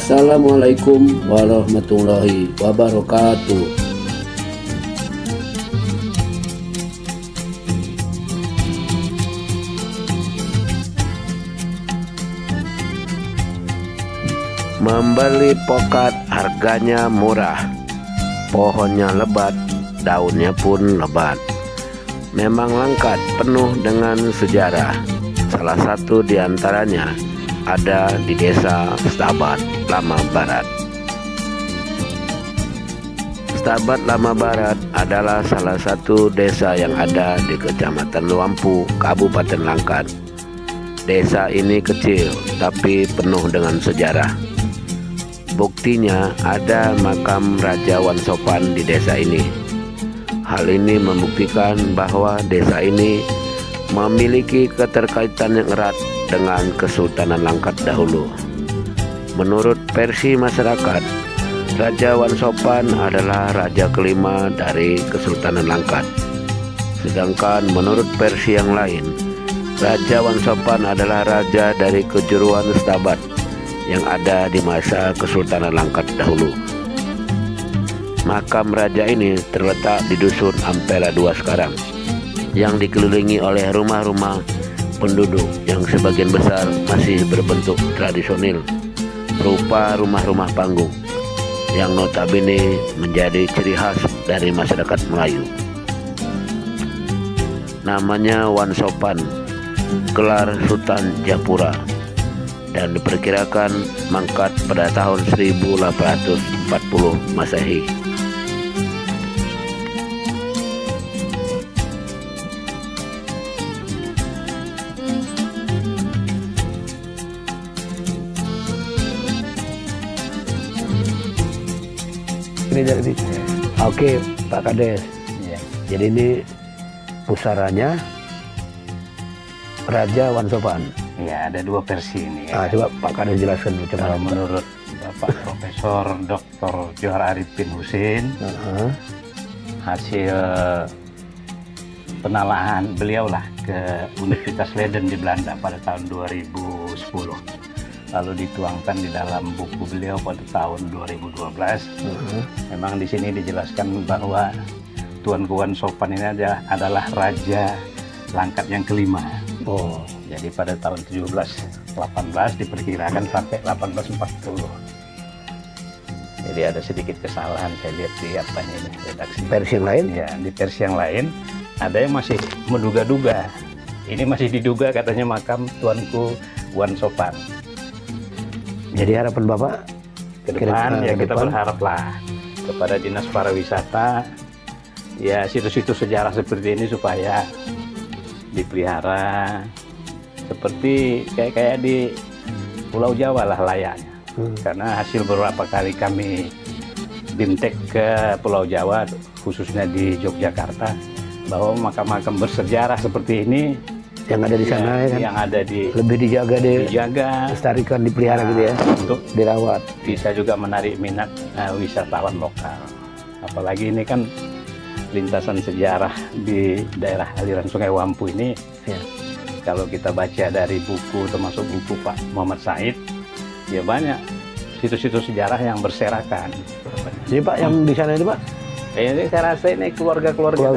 Wassalamualaikum warahmatullahi wabarakatuh. Membeli pokat harganya murah, pohonnya lebat, daunnya pun lebat. Memang lengkap, penuh dengan sejarah. Salah satu diantaranya ada di desa Stabat Lama Barat. Stabat Lama Barat adalah salah satu desa yang ada di Kecamatan Luampu, Kabupaten Langkat. Desa ini kecil tapi penuh dengan sejarah. Buktinya ada makam Raja Wansopan di desa ini. Hal ini membuktikan bahwa desa ini memiliki keterkaitan yang erat dengan Kesultanan Langkat dahulu. Menurut versi masyarakat, Raja Wansopan adalah raja kelima dari Kesultanan Langkat. Sedangkan menurut versi yang lain, Raja Wansopan adalah raja dari kejuruan Stabat yang ada di masa Kesultanan Langkat dahulu. Makam raja ini terletak di dusun Ampera II sekarang, yang dikelilingi oleh rumah-rumah penduduk yang sebagian besar masih berbentuk tradisional, berupa rumah-rumah panggung yang notabene menjadi ciri khas dari masyarakat Melayu. Namanya Wansopan, gelar Sultan Japura, dan diperkirakan mangkat pada tahun 1840 Masehi. Ini jadi, oke Pak Kades. Ya. Jadi ini pusaranya Raja Wansopan. Ya, ada dua versi ini. Ya. Coba Pak Kades jelaskan Kalau menurut Bapak Profesor Dr. Johar Arifin Husin, hasil penelaahan beliau lah ke Universitas Leiden di Belanda pada tahun 2010. Lalu dituangkan di dalam buku beliau pada tahun 2012. Memang di sini dijelaskan bahwa Tuanku Wansopan ini adalah Raja Langkat yang kelima. Jadi pada tahun 1718 diperkirakan sampai 1840. Jadi ada sedikit kesalahan saya lihat di apanya ini, redaksi. Versi yang lain? Ya, di versi yang lain ada yang masih menduga-duga. Ini masih diduga katanya makam Tuanku Wansopan. Jadi harapan Bapak ke depan ya kita berharaplah kepada Dinas Pariwisata ya situs-situs sejarah seperti ini supaya dipelihara seperti kayak di Pulau Jawa lah layaknya. Karena hasil beberapa kali kami bintek ke Pulau Jawa khususnya di Yogyakarta bahwa makam-makam bersejarah seperti ini yang ada di sana ya kan, yang ada di lebih dijaga, dilestarikan, dipelihara gitu ya, untuk dirawat. Bisa juga menarik minat wisatawan lokal. Apalagi ini kan lintasan sejarah di daerah aliran Sungai Wampu ini. Ya. Kalau kita baca dari buku, termasuk buku Pak Muhammad Said, ya banyak situs-situs sejarah yang berserakan. Jadi Pak yang di sana itu Pak? Ini saya rasa ini keluarga-keluarga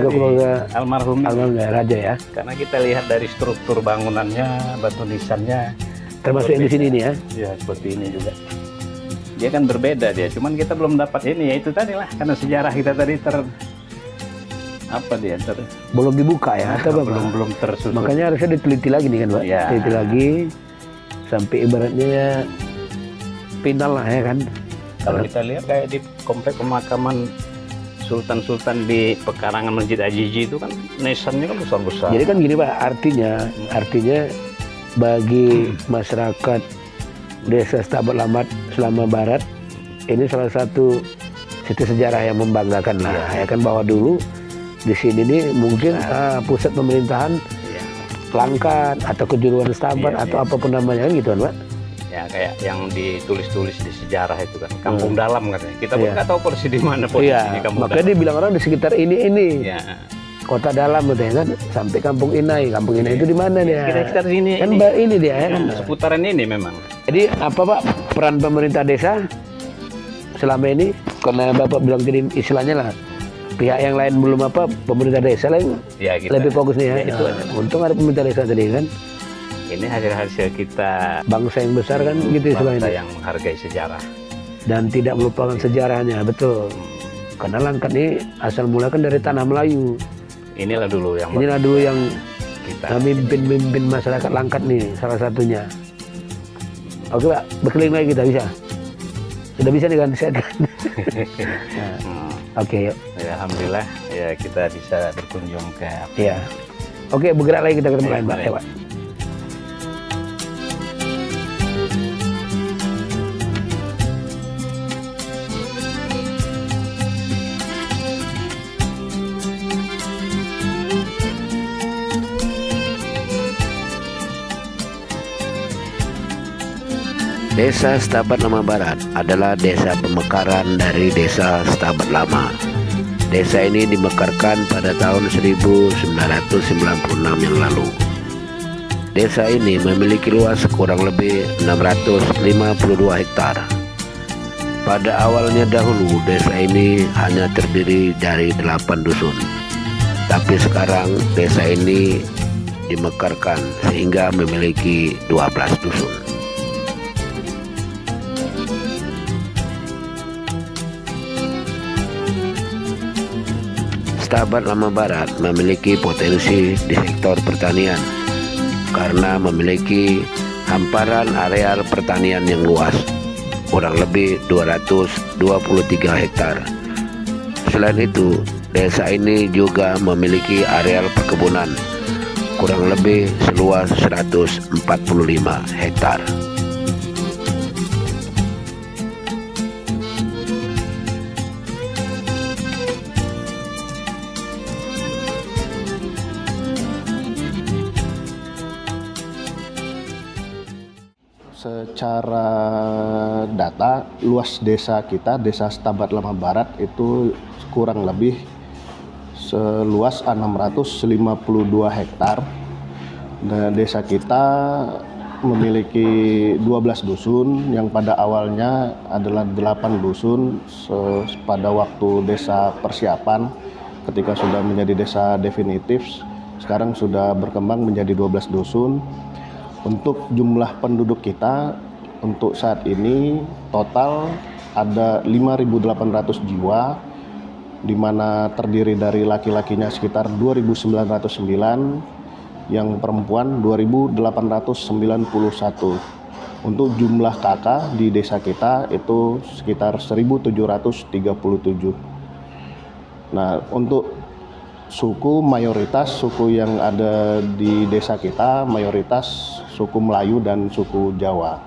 almarhum raja ya. Karena kita lihat dari struktur bangunannya, batu nisannya, termasuk yang di sini ini ya. Ya seperti ini juga. Dia kan berbeda dia. Cuman kita belum dapat ini. Ya itu tadi lah karena sejarah kita tadi belum dibuka ya atau belum tersusun. Makanya harusnya diteliti lagi nih kan Pak. Ya. Teliti lagi sampai ibaratnya ya final lah ya kan. Kalau kita lihat kayak di komplek pemakaman Sultan-Sultan di pekarangan Masjid Ajiji itu kan nisannya kan besar-besar. Jadi kan gini Pak, artinya bagi masyarakat Desa Stabat Lama Barat ini salah satu situs sejarah yang membanggakan lah ya kan, bahwa dulu di sini nih mungkin pusat pemerintahan Langkat atau kejuruan Stabat atau apapun namanya kan gitu kan Pak. Ya kayak yang ditulis-tulis di sejarah itu kan kampung dalam katanya. Kita pun nggak tahu persis di mana posisi kampung makanya dalam. Dia bilang orang di sekitar ini. Ya. Kota dalam katanya kan sampai Kampung Inai. Kampung Inai itu di mana dia? Sekitar sini. Kan ini dia ya kan. Seputaran ini memang. Jadi apa Pak? peran pemerintah desa selama ini, karena Bapak bilang tadi istilahnya lah pihak yang lain belum apa, pemerintah desa lain Ya, kita, lebih fokus nih ya. Itu untung ada pemerintah desa tadi kan. ini hasil-hasil kita Bangsa yang besar kan gitu istilahnya. bangsa yang menghargai sejarah. Dan tidak melupakan sejarahnya, betul. Karena Langkat ini asal mula kan dari tanah Melayu. Inilah dulu yang kita mimpin masyarakat Langkat nih, salah satunya. Oke Pak, berkeliling lagi kita bisa. Sudah bisa nih kan? Oke, yuk. Ya, alhamdulillah ya kita bisa berkunjung ke Iya. Oke, bergerak lagi kita ke tempat Ya, lain Pak. baik. Ya, Pak. Desa Setabat Lama Barat adalah desa pemekaran dari desa Setabat Lama. Desa ini dimekarkan pada tahun 1996 yang lalu. Desa ini memiliki luas kurang lebih 652 hektar. Pada awalnya dahulu desa ini hanya terdiri dari 8 dusun. Tapi sekarang desa ini dimekarkan sehingga memiliki 12 dusun. Setabat Lama Barat memiliki potensi di sektor pertanian karena memiliki hamparan areal pertanian yang luas, kurang lebih 223 hektar. Selain itu, desa ini juga memiliki areal perkebunan, kurang lebih seluas 145 hektar. Secara data, luas desa kita, desa Setabat Lama Barat itu kurang lebih seluas 652 hektar. Dan desa kita memiliki 12 dusun yang pada awalnya adalah 8 dusun pada waktu desa persiapan ketika sudah menjadi desa definitif, sekarang sudah berkembang menjadi 12 dusun. Untuk jumlah penduduk kita untuk saat ini total ada 5.800 jiwa, di mana terdiri dari laki-lakinya sekitar 2.909, yang perempuan 2.891. Untuk jumlah kakak di desa kita itu sekitar 1.737. Nah, untuk suku mayoritas suku yang ada di desa kita mayoritas suku Melayu dan suku Jawa.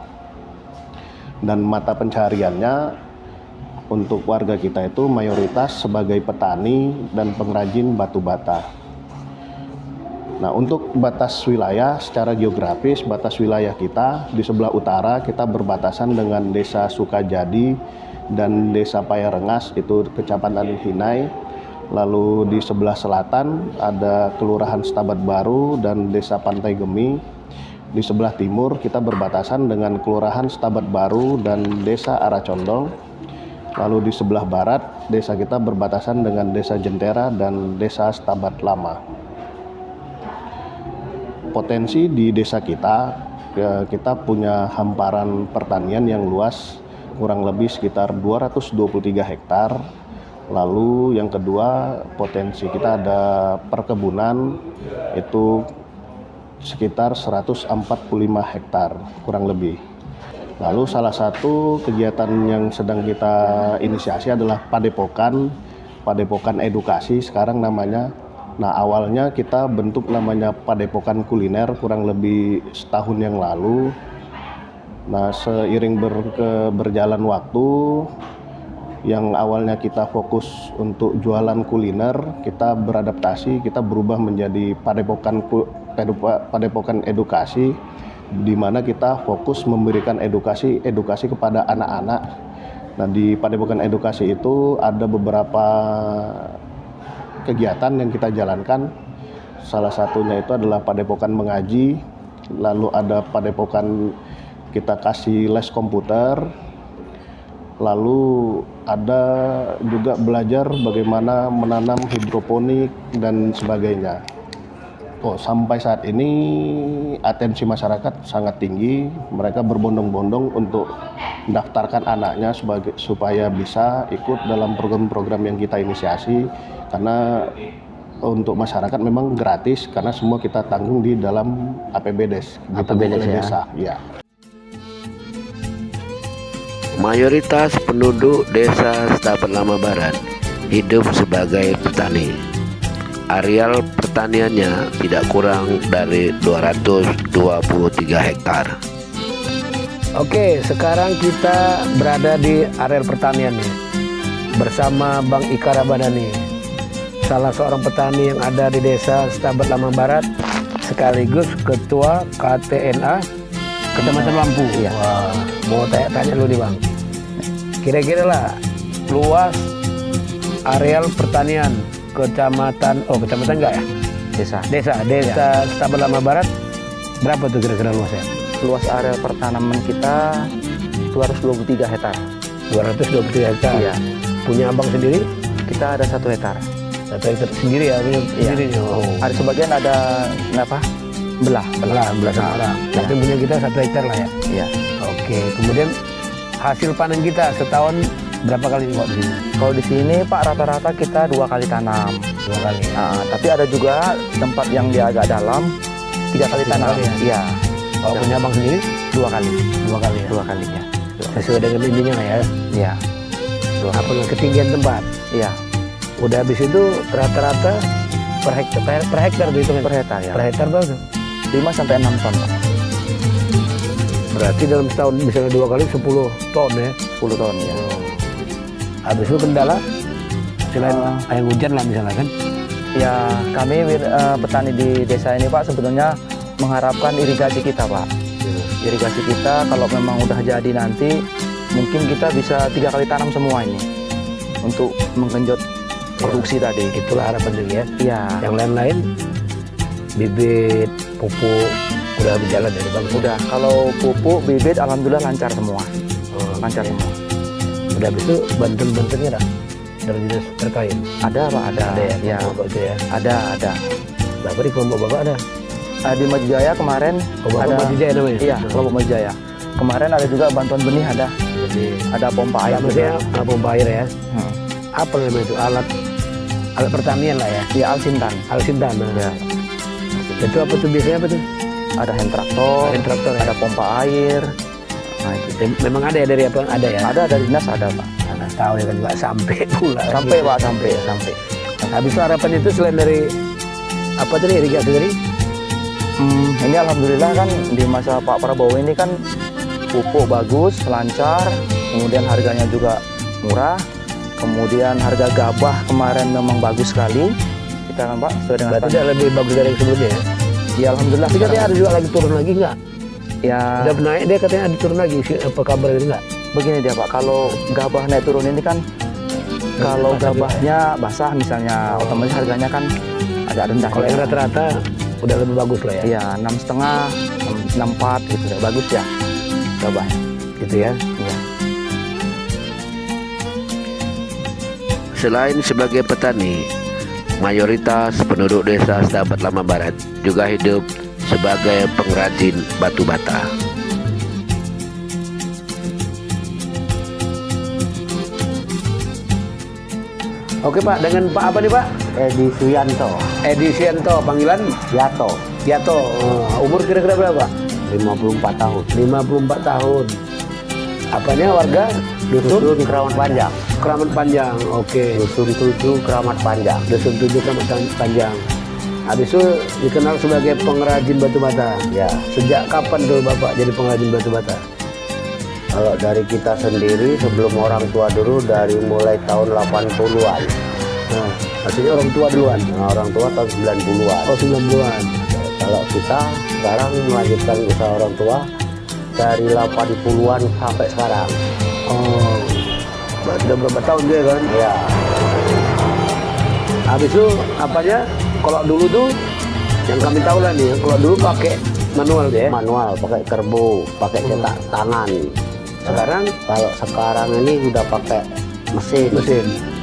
Dan mata pencahariannya untuk warga kita itu mayoritas sebagai petani dan pengrajin batu bata. Nah, untuk batas wilayah secara geografis, batas wilayah kita di sebelah utara kita berbatasan dengan Desa Sukajadi dan Desa Payarengas, itu Kecamatan Hinai. Lalu di sebelah selatan ada Kelurahan Setabat Baru dan Desa Pantai Gemi. Di sebelah timur kita berbatasan dengan Kelurahan Setabat Baru dan Desa Aracondong. Lalu di sebelah barat desa kita berbatasan dengan Desa Jentera dan Desa Setabat Lama. Potensi di desa kita punya hamparan pertanian yang luas kurang lebih sekitar 223 hektar. Lalu yang kedua, potensi kita ada perkebunan itu sekitar 145 hektar kurang lebih. Lalu salah satu kegiatan yang sedang kita inisiasi adalah padepokan edukasi sekarang namanya. Nah, awalnya kita bentuk namanya padepokan kuliner kurang lebih setahun yang lalu. Nah, seiring berjalan waktu, yang awalnya kita fokus untuk jualan kuliner, kita beradaptasi, kita berubah menjadi padepokan edukasi, di mana kita fokus memberikan edukasi kepada anak-anak. Nah, di padepokan edukasi itu ada beberapa kegiatan yang kita jalankan. Salah satunya itu adalah padepokan mengaji, lalu ada padepokan kita kasih les komputer, lalu ada juga belajar bagaimana menanam hidroponik dan sebagainya. Sampai saat ini atensi masyarakat sangat tinggi. Mereka berbondong-bondong untuk mendaftarkan anaknya supaya bisa ikut dalam program-program yang kita inisiasi. Karena untuk masyarakat memang gratis, karena semua kita tanggung di dalam APBD desa. Ya. Mayoritas penduduk desa Setabat Lama Barat hidup sebagai petani. Areal pertaniannya tidak kurang dari 223 hektar. Oke, sekarang kita berada di areal pertanian nih, bersama Bang Ika Ramadhani, salah seorang petani yang ada di desa Setabat Lama Barat, sekaligus ketua KTNA Kecamatan Lampu. Iya. Wah, mau tanya lu nih Bang, kira-kira lah luas areal pertanian kecamatan enggak ya? Desa Setabat Lama Barat berapa tuh kira-kira luasnya? Luas area pertanaman kita 223 hektar. 223 hektar. Iya. Punya abang sendiri? Kita ada 1 hektar. 1 hektar sendiri ya? Iya. Sendiri. Oh. Ada sebagian ada belah sama orang. Iya. Tapi punya kita 1 hektar lah ya. Iya. Oke. Kemudian hasil panen kita setahun berapa kali kok di sini? Kalau di sini Pak rata-rata kita 2 kali tanam. 2 kali. Tapi ada juga tempat yang dia agak dalam 3 kali 3 tanam. kali ya? Iya. Kalau punya abang sendiri? 2 kali. 2 kali ya? 2 kali ya. Sesuai dengan ininya lah ya? Iya. Apa ketinggian tempat? Iya. Udah habis itu rata-rata per hektar tuh hitungan? Per hektar ya. Per hektar berapa? 5 sampai 6 ton Pak. Berarti dalam setahun misalnya 2 kali 10 ton ya? 10 ton ya. Habis itu kendala selain air hujan lah misalnya kan? Ya kami petani di desa ini Pak sebetulnya mengharapkan irigasi kita Pak. Irigasi kita kalau memang udah jadi nanti mungkin kita bisa 3 kali tanam semua ini untuk menggenjot produksi tadi. Itulah harapan juga ya. Iya. Yang lain-lain bibit, pupuk udah berjalan dari Bang? Udah. Kalau pupuk, bibit alhamdulillah lancar semua. Lancar oke. semua. Udah habis itu bantuan-bantuannya dah dari dinas terkait? Ada Pak, ada. Ada ya? Ya. Kelompok itu ya? Ada. Bapak di kelompok Bapak ada? Di Majujaya kemarin Bapak ada. Majujaya namanya? Iya, kelompok Majujaya. Kemarin ada juga bantuan benih ada. Jadi Ada pompa air maksudnya juga. pompa air ya? Hmm. Apa namanya itu? Alat pertanian lah ya? Iya, Alsintan. Alsintan. Nah. Ya. Itu apa tuh biasanya apa tuh? Ada hand traktor, Hand traktor ya? ada pompa air. Nah, itu. Memang ada ya dari apa? Ada ya? Ada dari dinas ada Pak. Nggak tahu ya kan nggak sampai pula. Sampai Pak, sampai. Habis itu harapan itu selain dari apa tadi irigasi tadi? Ini alhamdulillah kan di masa Pak Prabowo ini kan pupuk bagus, lancar, kemudian harganya juga murah, kemudian harga gabah kemarin memang bagus sekali. Kita kan Pak sesuai dengan Berarti udah lebih bagus dari yang sebelumnya ya? ya alhamdulillah. Tapi katanya ada juga lagi turun lagi nggak? Ya Udah naik dia katanya ada turun lagi. Apa kabar itu nggak? begini dia Pak, kalau gabah naik turun ini kan kalau basah gabahnya basah misalnya otomatis harganya kan agak rendah. Kalau ya. yang rata-rata udah lebih bagus lah ya? Iya, 6,5, 6,4 gitu ya. Bagus ya gabahnya. Gitu ya? Iya. Selain sebagai petani, mayoritas penduduk desa Setabat Lama Barat juga hidup sebagai pengrajin batu bata. Oke Pak, dengan Pak apa nih Pak? Edi Suyanto, Edi Sianto, panggilan Yato, Yato. Umur kira-kira berapa? 54 tahun. 54 tahun. Apanya warga? Dusun Dusun Keramat Panjang. Keramat Panjang. Oke. Dusun 7 Keramat Panjang. Dusun 7 Keramat Panjang. Habis itu dikenal sebagai pengrajin batu bata. Ya, Sejak kapan tuh Bapak jadi pengrajin batu bata? kalau dari kita sendiri sebelum orang tua dulu dari mulai tahun 80-an. Nah, maksudnya orang tua duluan. Nah, orang tua tahun 90-an. Oh, 90-an. Kalau kita sekarang melanjutkan usaha orang tua dari 80-an sampai sekarang. Oh, berarti udah berapa tahun dia kan? Ya, Habis itu apanya? Kalau dulu tuh yang kami tahu lah nih, kalau dulu pakai manual ya? manual, pakai kerbo, pakai cetak tangan. Sekarang Kalau sekarang ini udah pakai mesin.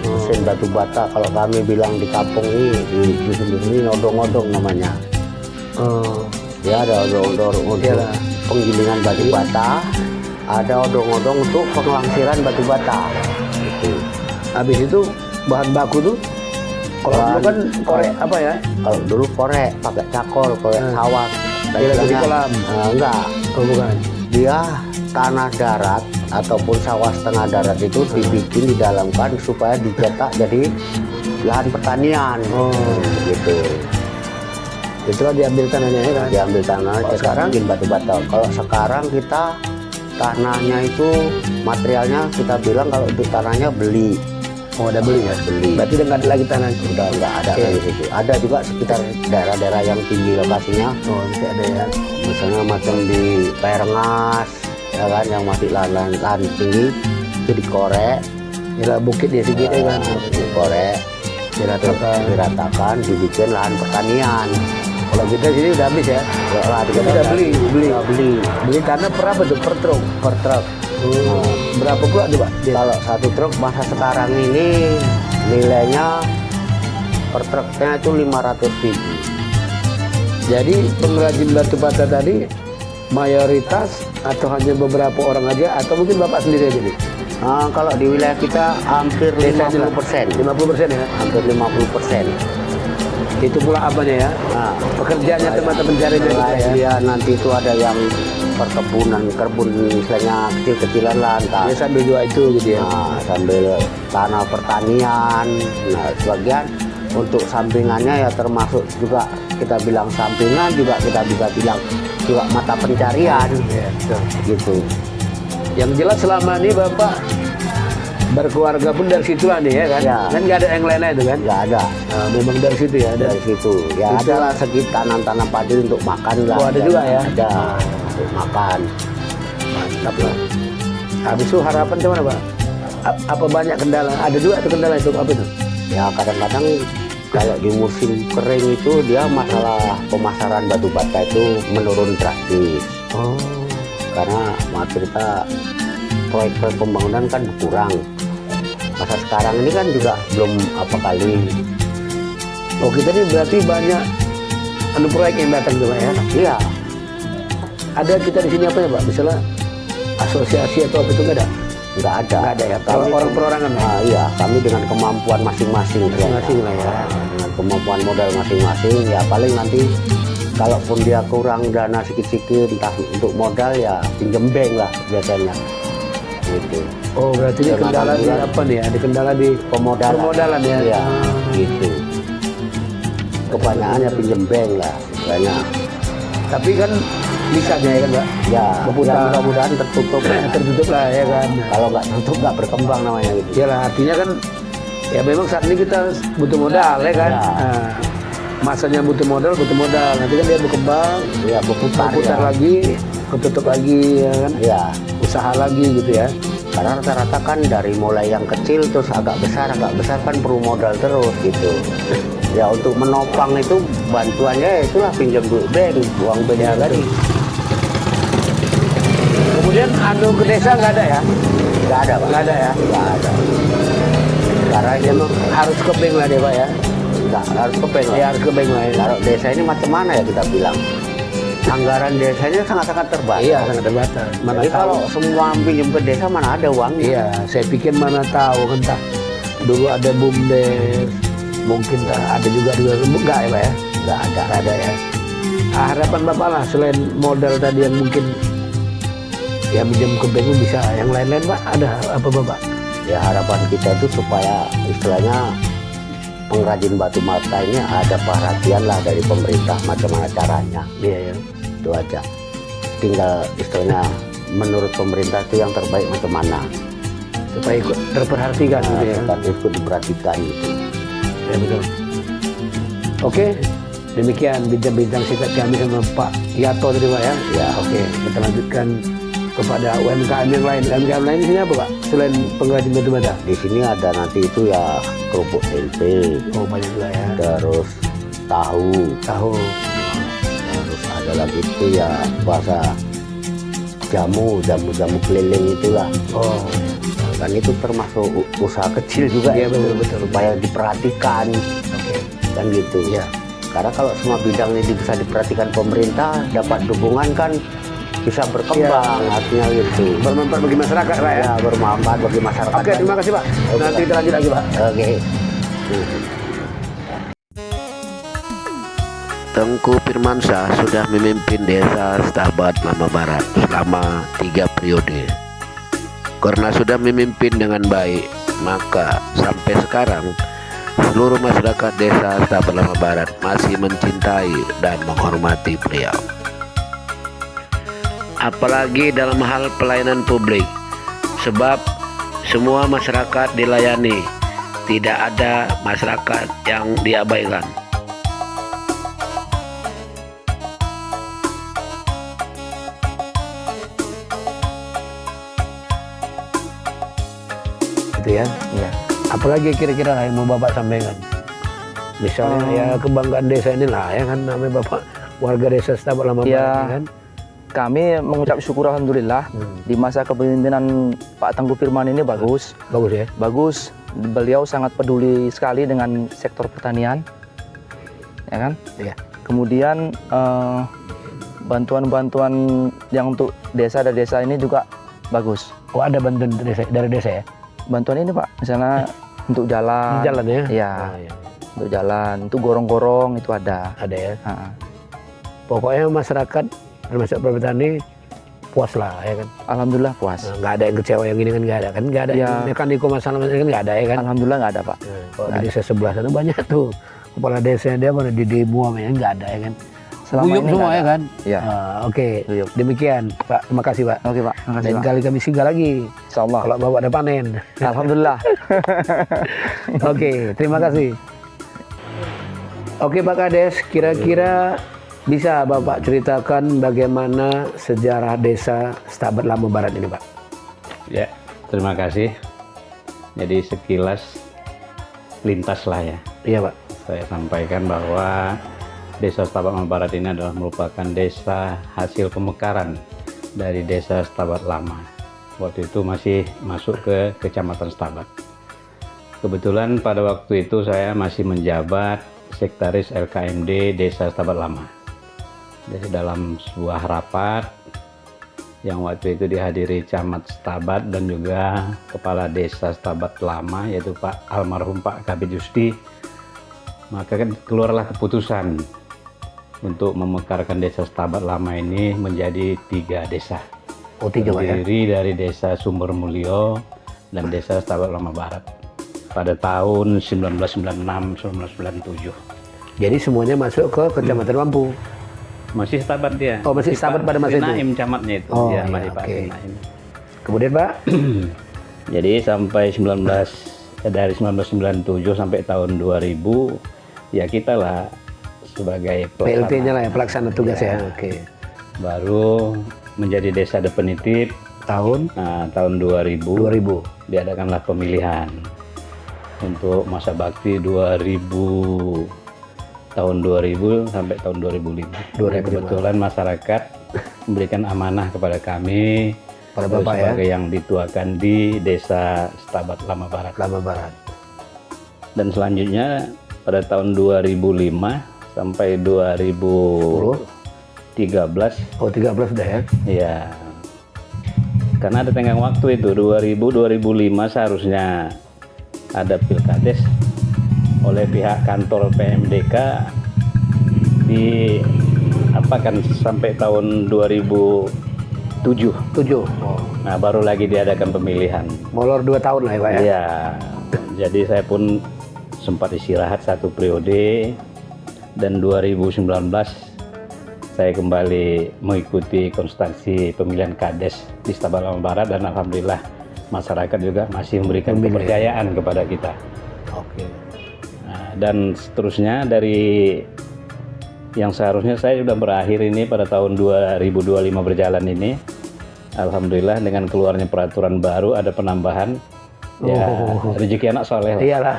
Mesin batu bata. Kalau kami bilang di kampung ini, di dusun ini odong-odong namanya. Ya ada odong-odong untuk penggilingan batu bata, ada odong-odong untuk pengelangsiran batu bata. Gitu. habis itu bahan baku tuh kalau dulu kan korek apa ya? Kalau dulu korek pakai cakol, korek sawah. Dia lagi di kolam. Enggak, Oh bukan. dia tanah darat ataupun sawah setengah darat itu dibikin didalamkan supaya dicetak jadi lahan pertanian. Gitu. Itulah diambil tanahnya ya kan? Diambil tanah, cetak sekarang? bikin batu bata. Kalau sekarang kita tanahnya itu materialnya kita bilang kalau untuk tanahnya beli. Oh ada beli ya? Beli. Berarti udah nggak ada lagi tanah. Udah nggak ada Oke. lagi situ. Ada juga sekitar daerah-daerah yang tinggi lokasinya. Oh masih ada ya. Misalnya macam di Perengas, ya kan, yang masih lahan tinggi itu dikorek, Yalah bukit ya sedikit ya kan? dikorek, diratakan, dibikin lahan pertanian. Kalau kita sini udah habis ya? Lah, Kita udah beli. beli Tanah per apa tuh? Per truk? per truk. Berapa pula tuh Pak? Kalau satu truk masa sekarang ini nilainya per truknya itu 500.000. Jadi pengrajin batu bata tadi mayoritas atau hanya beberapa orang aja atau mungkin Bapak sendiri aja nih? Kalau di wilayah kita hampir 50%. 50% ya? Hampir 50%. Itu pula apanya ya? Nah, Pekerjaannya teman-teman pencari dari kita ya? Iya, nanti itu ada yang perkebunan, kebun istilahnya kecil-kecilan lah entah. Dia sambil jual itu gitu ya? Nah, sambil tanah pertanian. Nah, sebagian untuk sampingannya ya termasuk juga kita bilang sampingan, juga kita bisa bilang juga mata pencarian. Iya, betul. Gitu. Yang jelas selama ini Bapak berkeluarga pun dari situlah nih ya kan? Ya. Kan nggak ada yang lain-lain itu kan? Nggak ada Nah, memang dari situ ya? dari situ. Ya Itu- ada lah segi tanam-tanam padi untuk makan lah. Oh, ada juga ya? Ada untuk makan. Mantap lah. Habis itu harapan gimana Pak? Apa banyak kendala? Ada juga tuh kendala itu apa itu? Ya kadang-kadang kalau di musim kering itu dia masalah pemasaran batu bata itu menurun drastis. Oh. Karena maaf cerita proyek-proyek pembangunan kan berkurang. Masa sekarang ini kan juga belum apa kali. Oh kita ini berarti banyak proyek yang datang tuh Pak ya? Iya, Ada kita di sini apa ya Pak? Misalnya asosiasi atau apa itu nggak ada? nggak ada. Nggak ada ya? Orang perorangan ya? Iya, kami dengan kemampuan masing-masing. Masing-masing lah ya. Dengan kemampuan modal masing-masing, ya paling nanti kalaupun dia kurang dana sedikit-sedikit, entah untuk modal ya pinjem bank lah biasanya. Gitu. Oh berarti ini Dengan kendala di anggaran. apa nih ya? Di kendala di permodalan ya? Iya, gitu. Kebanyakan ya pinjem bank lah, banyak. Tapi kan bisa aja ya kan Pak? Ya, Berputar. ya mudah-mudahan tertutup. Tertutup lah ya kan? Kalau nggak tutup nggak berkembang namanya gitu. Iyalah artinya kan ya memang saat ini kita butuh modal ya kan? Ya. Nah, masanya butuh modal. Nanti kan dia berkembang, Ya berputar. putar Ya. lagi, ketutup lagi ya kan? Ya, Usaha lagi gitu ya? karena rata-rata kan dari mulai yang kecil terus agak besar kan perlu modal terus gitu. Ya untuk menopang itu bantuannya itulah pinjam duit bank, uang banknya tadi. Kemudian ke desa nggak ada ya? Nggak ada, Pak. Nggak ada ya? Nggak ada. Karena ini Emang harus ke bank lah deh Pak ya? nggak harus ke bank lah. Ya harus ke bank lah ya. Kalau desa ini macam mana ya kita bilang? Anggaran desanya sangat-sangat terbatas. Iya sangat terbatas. Mana Jadi tahu? kalau semua pinjam ke desa mana ada uangnya? Iya, saya pikir mana tahu kan tak. Dulu ada BUMDes, mungkin tak ada juga enggak ya Pak ya? Nggak ada. Nggak ada ya. Harapan Bapak lah selain modal tadi yang mungkin ya pinjam ke bank bisa, yang lain-lain Pak ada apa Bapak? Ya harapan kita itu supaya istilahnya pengrajin batu bata ini ada perhatian lah dari pemerintah macam mana caranya. Iya ya. Itu aja. Tinggal istilahnya menurut pemerintah itu yang terbaik macam mana. Supaya ikut terperhatikan gitu ya. Nah, ikut diperhatikan gitu. Ya betul. Oke, demikian bincang-bincang singkat kami sama Pak Yato tadi Pak ya. Ya. Oke, kita lanjutkan kepada UMKM yang lain. UMKM lain di sini apa Pak? Selain pengrajin batu bata? Di sini ada nanti itu ya kerupuk tempe, Oh banyak juga ya. terus tahu, Tahu. terus ada Dalam itu ya bahasa jamu keliling itulah. Oh, Kan itu termasuk usaha kecil juga. iya itu, betul. supaya diperhatikan Oke. kan gitu. Iya. Karena kalau semua bidang ini bisa diperhatikan pemerintah, dapat dukungan kan bisa berkembang, artinya gitu. Bermanfaat bagi masyarakat, Pak ya. Ya, bermanfaat bagi masyarakat. Oke, terima kasih Pak. Oke, Nanti Pak. kita lanjut lagi Pak. Oke. Tengku Firmansyah sudah memimpin desa Setabat Lama Barat selama 3 periode. Karena sudah memimpin dengan baik, maka sampai sekarang seluruh masyarakat desa Setabat Lama Barat masih mencintai dan menghormati beliau. Apalagi dalam hal pelayanan publik, sebab semua masyarakat dilayani, tidak ada masyarakat yang diabaikan. Gitu ya. Iya. Apalagi kira-kira yang mau Bapak sampaikan? Misalnya ya kebanggaan desa ini lah ya kan, namanya Bapak warga desa Setabat Lama Ya. Barat kan. Kami mengucap syukur alhamdulillah di masa kepemimpinan Pak Tengku Firman ini bagus. Bagus ya. Bagus. Beliau sangat peduli sekali dengan sektor pertanian. Ya kan? Iya. Kemudian bantuan-bantuan yang untuk desa dan desa ini juga bagus. Oh, ada bantuan dari desa ya? Bantuan ini Pak, misalnya untuk jalan. Jalan ya? Iya. Oh, iya. Untuk jalan, untuk gorong-gorong itu ada. Ada ya. Ha-ha. Pokoknya masyarakat termasuk petani puas lah ya kan. Alhamdulillah puas. Nah, nggak ada yang kecewa yang ini kan, nggak ada kan, nggak ada Ya. mekanik masalah kan, nggak ada ya kan. Alhamdulillah nggak ada Pak. Nah, kalau Nggak di desa sebelah sana banyak tuh kepala desa dia pada di demo ya, nggak ada ya kan. Selama Guyup ini semua nggak ya ada. kan. Iya. Oke, Guyup. demikian Pak, terima kasih Pak. Oke Pak, terima kasih Lain Pak. kali kami singgah lagi Insyaallah. kalau Bapak ada panen. Alhamdulillah. Oke, terima kasih. Oke Pak Kades, kira-kira bisa Bapak ceritakan bagaimana sejarah desa Setabat Lama Barat ini Pak? Ya, terima kasih. Jadi sekilas lintas lah ya. Iya Pak. Saya sampaikan bahwa Desa Setabat Lama Barat ini adalah merupakan desa hasil pemekaran dari Desa Setabat Lama. Waktu itu masih masuk ke Kecamatan Setabat. Kebetulan pada waktu itu saya masih menjabat Sekretaris LKMD Desa Setabat Lama. Jadi dalam sebuah rapat yang waktu itu dihadiri Camat Setabat dan juga Kepala Desa Setabat Lama, yaitu Pak almarhum Pak Kabid Justi, maka kan keluarlah keputusan untuk memekarkan Desa Setabat Lama ini menjadi 3 desa. Oh 3 Pak ya? Terdiri dari Desa Sumber Mulyo dan Desa Setabat Lama Barat pada tahun 1996-1997. Jadi semuanya masuk ke Kecamatan Lampu. Masih Setabat dia. Oh, masih Setabat pada masa itu? Naim camatnya itu. Oh, Ya, iya, masih Pak oke. Naim. Kemudian Pak, Jadi sampai dari 1997 sampai tahun 2000 ya kita lah sebagai PLT-nya lah ya, pelaksana tugas ya. Oke. Baru menjadi desa definitif Tahun tahun 2000 2000. diadakanlah pemilihan untuk masa bakti 2000 tahun 2000 sampai tahun 2005. 2005. Kebetulan masyarakat memberikan amanah kepada kami Pada Bapak ya, sebagai yang dituakan di Desa Setabat Lama Barat. Lama Barat. Dan selanjutnya pada tahun 2005 sampai 2013 Oh 13 sudah ya? ya, karena ada tenggang waktu itu 2000-2005 seharusnya ada pilkades oleh pihak kantor PMDK di apa kan sampai tahun 2007. 7. Oh. Nah, baru lagi diadakan pemilihan. Molor 2 tahun lah ya Pak ya? Iya, jadi saya pun sempat istirahat 1 periode dan 2019 saya kembali mengikuti konstansi pemilihan Kades di Setabat Lama Barat dan alhamdulillah masyarakat juga masih memberikan kepercayaan kepada kita. Oke. Nah, dan seterusnya dari yang seharusnya saya sudah berakhir ini pada tahun 2025 berjalan ini, alhamdulillah dengan keluarnya peraturan baru ada penambahan Ya, rezeki anak soleh lah. Iyalah.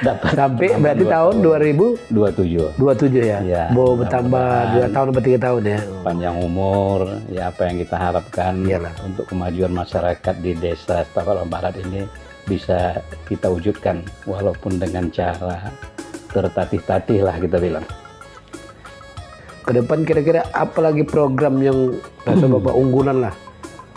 Dapat Sampai berarti tahun 27. 2027 ya. Ya, Mau bertambah 2 tahun atau 3 tahun ya. Panjang umur, ya apa yang kita harapkan Iyalah. untuk kemajuan masyarakat di desa Setabalan Barat ini bisa kita wujudkan walaupun dengan cara tertatih-tatih lah kita bilang. Ke depan kira-kira apa lagi program yang rasa Bapak unggulan lah,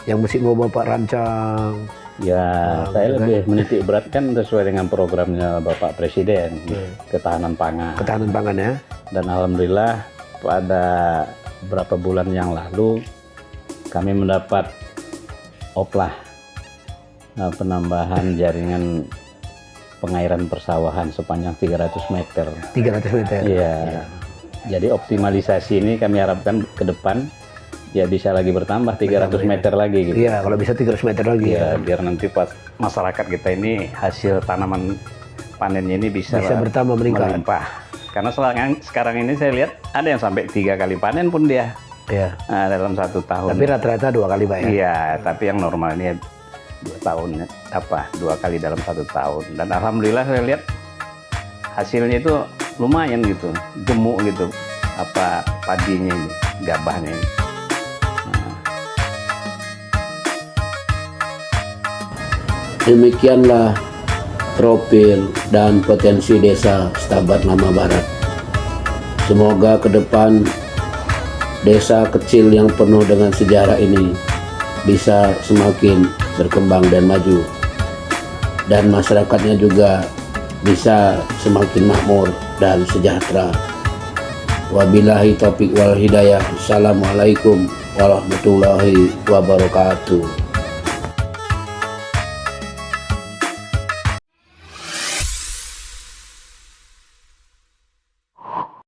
yang mesti mau Bapak rancang? Ya, saya lebih menitik beratkan sesuai dengan programnya Bapak Presiden, ketahanan pangan. Ketahanan pangan ya. Dan alhamdulillah pada beberapa bulan yang lalu kami mendapat oplah penambahan jaringan pengairan persawahan sepanjang 300 meter. 300 meter. Iya. Jadi optimalisasi ini kami harapkan ke depan ya bisa lagi bertambah 300 meter lagi gitu. Iya, kalau bisa 300 meter lagi Ya, biar nanti pas masyarakat kita ini hasil tanaman panennya ini bisa bertambah meningkat. melimpah. Karena sekarang ini saya lihat ada yang sampai 3 kali panen pun dia Iya. dalam 1 tahun. Tapi rata-rata 2 kali Pak ya. Iya, tapi yang normalnya 2 tahun 2 kali dalam 1 tahun. Dan alhamdulillah saya lihat hasilnya itu lumayan gitu, gemuk gitu padinya ini, gabahnya ini. Demikianlah profil dan potensi desa Setabat Lama Barat. Semoga ke depan desa kecil yang penuh dengan sejarah ini bisa semakin berkembang dan maju, dan masyarakatnya juga bisa semakin makmur dan sejahtera. Wabillahi taufiq wal hidayah. Assalamualaikum warahmatullahi wabarakatuh.